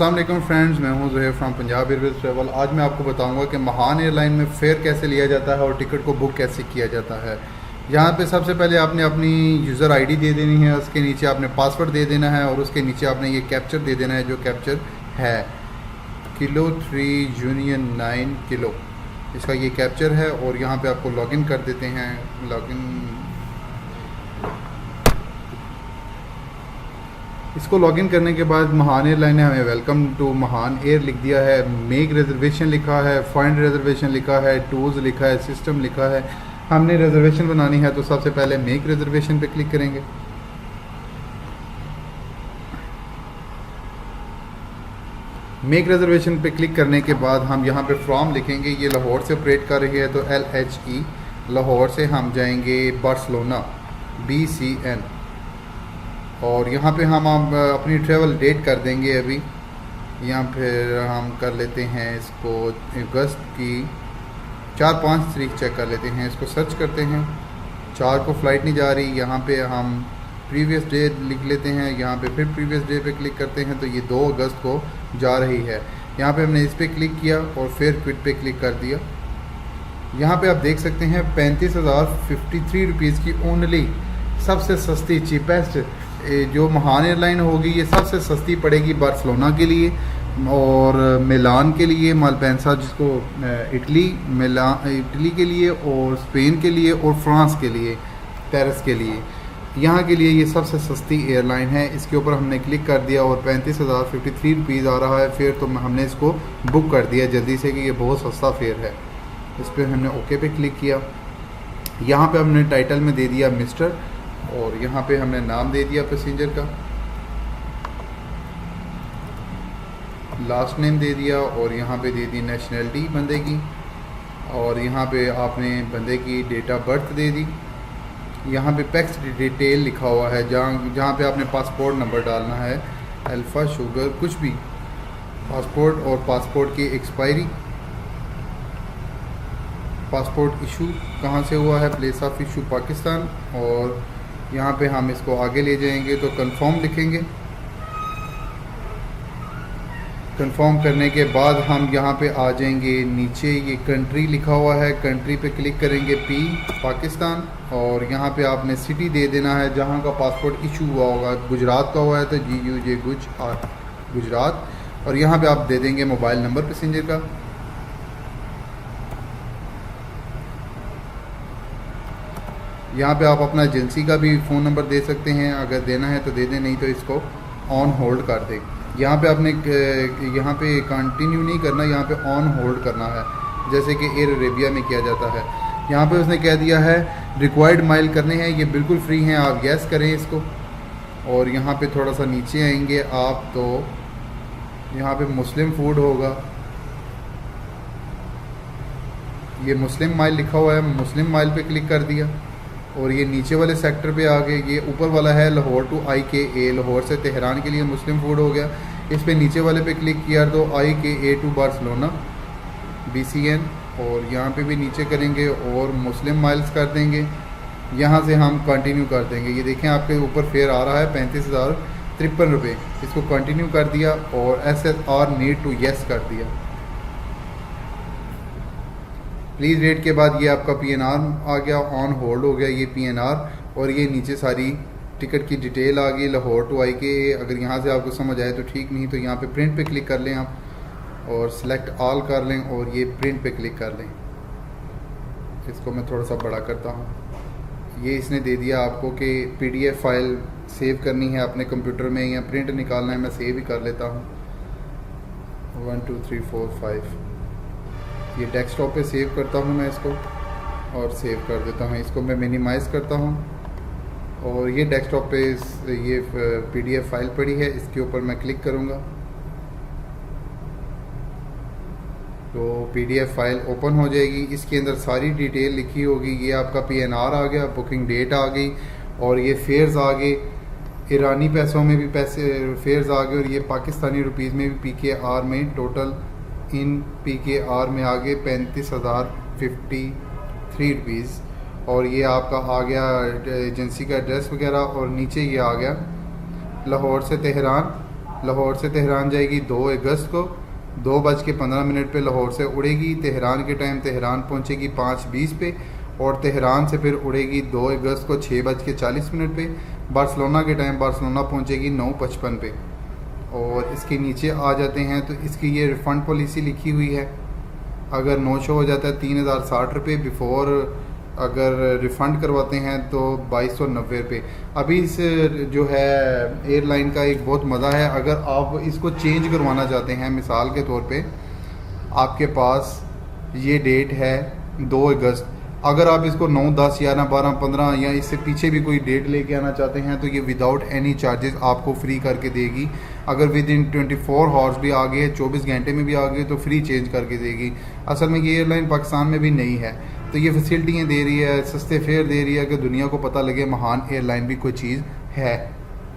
अस्सलाम वालेकुम फ्रेंड्स, मैं हूं Zuhair from Punjab Airways travel. आज मैं आपको बताऊंगा कि महान एयरलाइन में फ़ेयर कैसे लिया जाता है और टिकट को बुक कैसे किया जाता है। यहाँ पे सबसे पहले आपने अपनी यूज़र आईडी दे देनी है, उसके नीचे आपने पासवर्ड दे देना है और उसके नीचे आपने ये कैप्चर दे देना है, जो कैप्चर है किलो 3 यूनियन 9 किलो, इसका ये कैप्चर है। और यहाँ पे आपको लॉगिन कर देते हैं। इसको लॉगिन करने के बाद महान एयरलाइन ने हमें वेलकम टू महान एयर लिख दिया है, मेक रिजर्वेशन लिखा है, फाइंड रिजर्वेशन लिखा है, टूल्स लिखा है, सिस्टम लिखा है। हमने रिजर्वेशन बनानी है तो सबसे पहले मेक रिजर्वेशन पे क्लिक करेंगे। मेक रिजर्वेशन पे क्लिक करने के बाद हम यहाँ पे फ्रॉम लिखेंगे। ये लाहौर से ऑपरेट कर रही है तो LHE, लाहौर से हम जाएंगे बार्सिलोना BCN, और यहाँ पे हम अपनी ट्रैवल डेट कर देंगे। अभी यहाँ फिर हम कर लेते हैं इसको अगस्त की 4-5 तारीख चेक कर लेते हैं। इसको सर्च करते हैं, 4 को फ़्लाइट नहीं जा रही। यहाँ पे हम प्रीवियस डे लिख लेते हैं, यहाँ पे फिर प्रीवियस डे पे क्लिक करते हैं तो ये 2 अगस्त को जा रही है। यहाँ पे हमने इस पर क्लिक किया और फिर क्विट पे क्लिक कर दिया। यहाँ पे आप देख सकते हैं 35,053 रुपीज़ की ओनली, सबसे सस्ती चीपेस्ट जो महान एयरलाइन होगी ये सबसे सस्ती पड़ेगी बार्सिलोना के लिए और मिलान के लिए, मालपेंसा जिसको इटली के लिए, और स्पेन के लिए, और फ्रांस के लिए, पेरिस के लिए। यहाँ के लिए ये सबसे सस्ती एयरलाइन है। इसके ऊपर हमने क्लिक कर दिया और 35,053 रुपीज़ आ रहा है। फिर तो हमने इसको बुक कर दिया जल्दी से कि ये बहुत सस्ता फेयर है। इस पर हमने ओके पे क्लिक किया। यहाँ पे हमने टाइटल में दे दिया मिस्टर, और यहाँ पे हमने नाम दे दिया पैसेंजर का, लास्ट नेम दे दिया, और यहाँ पे दे दी नेशनैलिटी बंदे की, और यहाँ पे आपने बंदे की डेट ऑफ बर्थ दे दी। यहाँ पे पैक्स डिटेल लिखा हुआ है, जहाँ पे आपने पासपोर्ट नंबर डालना है, अल्फ़ा शुगर कुछ भी, पासपोर्ट और पासपोर्ट की एक्सपायरी, पासपोर्ट इशू कहाँ से हुआ है, प्लेस ऑफ इशू पाकिस्तान। और यहाँ पे हम इसको आगे ले जाएंगे तो कंफर्म लिखेंगे। कंफर्म करने के बाद हम यहाँ पे आ जाएंगे, नीचे ये कंट्री लिखा हुआ है, कंट्री पे क्लिक करेंगे, P पाकिस्तान, और यहाँ पे आपने सिटी दे देना है जहाँ का पासपोर्ट इशू हुआ होगा। गुजरात का हुआ है तो GUJ गुजरात, और यहाँ पे आप दे देंगे मोबाइल नंबर पैसेंजर का। यहाँ पे आप अपना एजेंसी का भी फ़ोन नंबर दे सकते हैं, अगर देना है तो दे दें, नहीं तो इसको ऑन होल्ड कर दें। यहाँ पे आपने यहाँ पे कंटिन्यू नहीं करना, यहाँ पे ऑन होल्ड करना है, जैसे कि एयर अरेबिया में किया जाता है। यहाँ पे उसने कह दिया है रिक्वायर्ड माइल करने हैं, ये बिल्कुल फ्री हैं, आप यस करें इसको। और यहाँ पे थोड़ा सा नीचे आएंगे आप तो यहाँ पे मुस्लिम फूड होगा, ये मुस्लिम माइल लिखा हुआ है, मुस्लिम माइल पे क्लिक कर दिया। और ये नीचे वाले सेक्टर पे आ गए, ये ऊपर वाला है लाहौर टू IKA, लाहौर से तेहरान के लिए मुस्लिम फूड हो गया। इस पे नीचे वाले पे क्लिक किया तो IKA टू बार्सिलोना BCN, और यहाँ पे भी नीचे करेंगे और मुस्लिम माइल्स कर देंगे। यहाँ से हम कंटिन्यू कर देंगे। ये देखें आपके ऊपर फेयर आ रहा है 35,053 रुपये। इसको कंटिन्यू कर दिया और SSR नीड टू येस कर दिया। प्लीज़ वेट के बाद ये आपका PNR आ गया, ऑन होल्ड हो गया ये PNR, और ये नीचे सारी टिकट की डिटेल आ गई, लाहौर टू IKA। अगर यहाँ से आपको समझ आए तो ठीक, नहीं तो यहाँ पे प्रिंट पे क्लिक कर लें आप, और सिलेक्ट ऑल कर लें और ये प्रिंट पे क्लिक कर लें। इसको मैं थोड़ा सा बड़ा करता हूँ। ये इसने दे दिया आपको कि PDF फाइल सेव करनी है अपने कंप्यूटर में या प्रिंट निकालना है। मैं सेव ही कर लेता हूँ, 1 2 3 4 5। ये डेस्कटॉप पे सेव करता हूँ मैं इसको, और सेव कर देता हूँ। इसको मैं मिनिमाइज़ करता हूँ, और ये डेस्कटॉप पे ये PDF फाइल पड़ी है, इसके ऊपर मैं क्लिक करूँगा तो PDF फाइल ओपन हो जाएगी। इसके अंदर सारी डिटेल लिखी होगी। ये आपका PNR आ गया, बुकिंग डेट आ गई, और ये फेयर्स आ गए, ईरानी पैसों में भी पैसे फेयर्स आ गए, और ये पाकिस्तानी रुपीज़ में भी PKR में टोटल इन PKR में आ गए 35,053 रुपीज़। और ये आपका आ गया एजेंसी का एड्रेस वगैरह, और नीचे ये आ गया लाहौर से तेहरान लाहौर से तेहरान जाएगी 2 अगस्त को 2:15 पे लाहौर से उड़ेगी। तेहरान के टाइम तेहरान पहुंचेगी 5:20 पे और तेहरान से फिर उड़ेगी 2 अगस्त को 6:40 पे। बार्सिलोना के टाइम बार्सिलोना पहुंचेगी 9:55 पे। और इसके नीचे आ जाते हैं तो इसकी ये रिफ़ंड पॉलिसी लिखी हुई है। अगर नो शो हो जाता है 3060 रुपये, बिफ़ोर अगर रिफ़ंड करवाते हैं तो 2290 रुपये। अभी इस जो है एयरलाइन का एक बहुत मज़ा है, अगर आप इसको चेंज करवाना चाहते हैं, मिसाल के तौर पे आपके पास ये डेट है 2 अगस्त, अगर आप इसको 9, 10, 11, 12, 15 या इससे पीछे भी कोई डेट लेके आना चाहते हैं तो ये विदाउट एनी चार्जेस आपको फ्री करके देगी। अगर विद इन 24 हॉर्स भी आ गए, 24 घंटे में भी आ गए तो फ्री चेंज करके देगी। असल में ये एयरलाइन पाकिस्तान में भी नहीं है, तो ये फैसिलिटियाँ दे रही है, सस्ते फेयर दे रही है कि दुनिया को पता लगे महान एयरलाइन भी कोई चीज़ है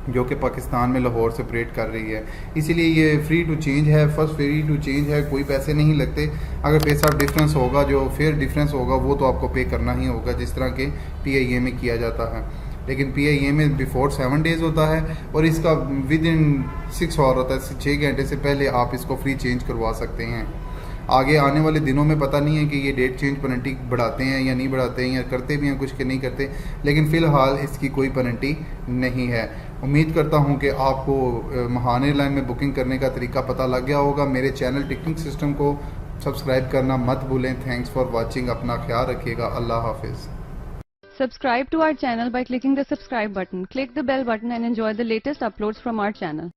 जो कि पाकिस्तान में लाहौर से ऑपरेट कर रही है। इसीलिए ये फ्री टू चेंज है, फर्स्ट फ्री टू चेंज है, कोई पैसे नहीं लगते। अगर पैसा डिफरेंस होगा, जो फेयर डिफरेंस होगा वो तो आपको पे करना ही होगा, जिस तरह के PIA में किया जाता है। लेकिन PIA में बिफोर 7 डेज़ होता है और इसका विद इन 6 आवर होता है, 6 घंटे से पहले आप इसको फ्री चेंज करवा सकते हैं। आगे आने वाले दिनों में पता नहीं है कि ये डेट चेंज पेनल्टी बढ़ाते हैं या नहीं बढ़ाते हैं, या करते भी हैं कुछ के नहीं करते, लेकिन फ़िलहाल इसकी कोई पेनल्टी नहीं है। उम्मीद करता हूं कि आपको महान एयरलाइन में बुकिंग करने का तरीका पता लग गया होगा। मेरे चैनल टिकटिंग सिस्टम को सब्सक्राइब करना मत भूलें। Thanks for watching. अपना ख्याल रखिएगा। अल्लाह हाफिज़। Subscribe to our channel by clicking the subscribe button. Click the bell button and enjoy the latest uploads from our channel.